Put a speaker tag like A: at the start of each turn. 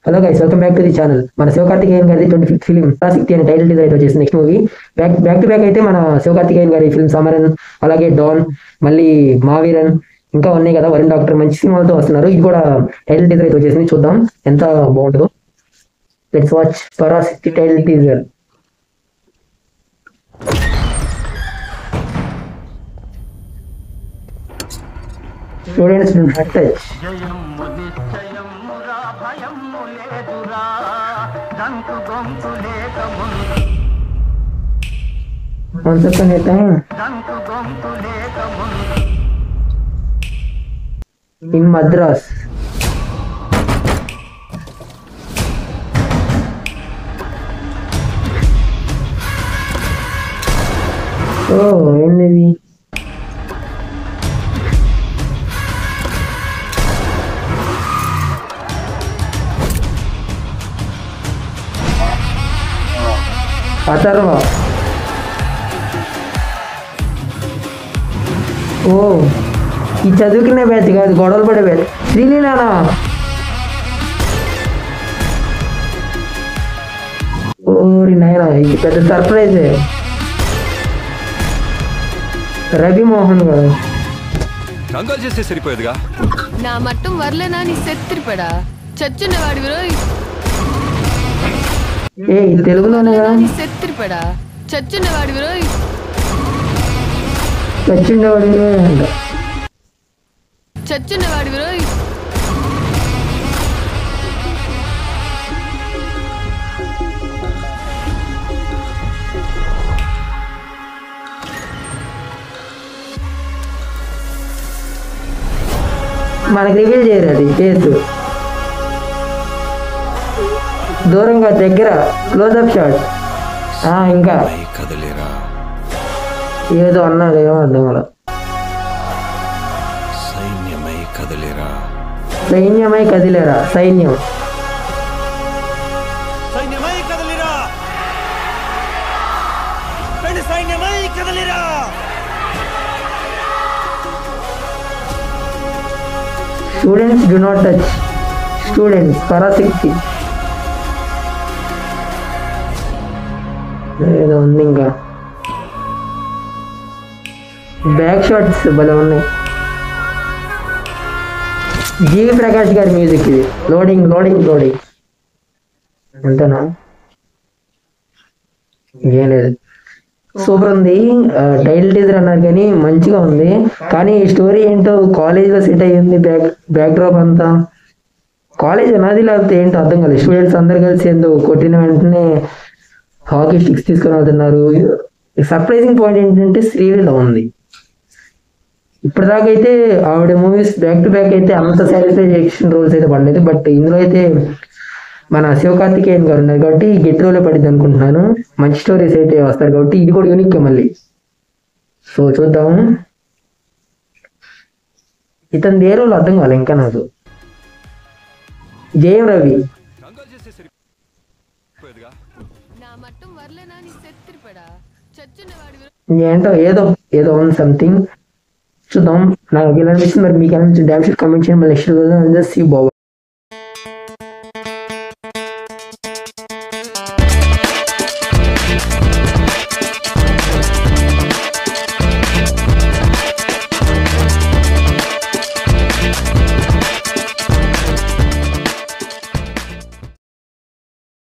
A: Hello guys, welcome back to the channel. మన శివకార్తికేయన్ గారి 25th film Parashakti అనే టైటిల్ టీజర్ అయితే వచ్చేసింది. Next movie back to back అయితే మన శివకార్తికేయన్ గారి ఫిల్మ్ సమరన్, అలాగే డాన్, మళ్ళీ మావీరన్, ఇంకా ఉన్నాయి కదా వరుణ్ డాక్టర్, మంచి సినిమాలతో వస్తున్నారు. ఇది కూడా టైటిల్ టీజర్ అయితే వచ్చేసింది. చూద్దాం ఎంత బాగుంటుందో. Let's watch Parashakti title teaser. Students do not touch. Once upon a time, in Madras, ఏంది అథర్వ. ఓ, ఈ చదువుకునే బ్యాచ్ కాదు, గొడవలు పడే బ్యాచ్. శ్రీలీలానా? ఓరి నాయన, ఇది పెద్ద సర్ప్రైజే. రవి మోహన్ గారు
B: రంగాలు చేస్తే సరిపోయేదిగా.
C: నా మట్టం వర్లేనా నీ సెత్తిరిపడా చచ్చున్నవాడి విరోయ్.
A: ఏ తెలుగులోనే కదా.
C: నీ సెత్తిరిపడా చచ్చున్నవాడి విరోయ్.
A: చచ్చిండేవాడు అంట.
C: చచ్చున్నవాడి విరోయ్.
A: మనకి రివీల్ చేయరు, అది చేస్తూ దూరంగా దగ్గర క్లోజప్ షాట్. ఇంకా ఏదో అన్నాడు, ఏమో అర్థం కూడా.
B: సైన్యమై కదలేరా,
A: సైన్యమై కదిలేరా, సైన్యం.
B: సైన్యమై కదలేరా, సైన్యమై కదలేరా.
A: Students do not touch. Students Parashakti ఏదో ఉంది. ఇంకా బ్యాక్ షాట్స్ భలే ఉన్నాయి. జీవి ప్రకాష్ గారి మ్యూజిక్ ఇది. Loading loading loading. అంతేనా? ఏం లేదు, సూపర్ ఉంది. టైటిల్ టీజర్ అన్నారు కానీ మంచిగా ఉంది. కానీ స్టోరీ ఏంటో కాలేజ్లో సెట్ అయ్యింది. బ్యాక్ డ్రాప్ అంతా కాలేజ్ అన్నది, లేకపోతే ఏంటో అర్థం కాలేదు. స్టూడెంట్స్ అందరు కలిసి ఎందుకు కొట్టిన వెంటనే హాకీ స్టిక్స్ తీసుకొని వెళ్తున్నారు. సర్ప్రైజింగ్ పాయింట్ ఏంటంటే శ్రీలీల ఉంది. ఇప్పటిదాకా అయితే ఆవిడ మూవీస్ బ్యాక్ టు బ్యాక్ అయితే అంత సాటిస్ఫాక్షన్ రోల్స్ అయితే పడలేదు. బట్ ఇందులో అయితే మన శివకార్తికేయన్ గారు ఉన్నారు కాబట్టి గెట్ రోలే పడింది అనుకుంటున్నాను. మంచి స్టోరీస్ అయితే వస్తారు కాబట్టి ఇది కూడా యూనిక్ మళ్ళీ. సో చూద్దాము. ఇతని ఏ రోల్ అర్థం కావాలి ఇంకా నాకు. జయం రవి ఏంటో ఏదో ఏదో ఉంది సంథింగ్. చూద్దాం. నాకు ఇలా అనిపిస్తుంది, మరి మీకు అనిపించింది డామ్ షూట్ కామెంట్ చేయండి. మళ్ళీ నెక్స్ట్ బాబా.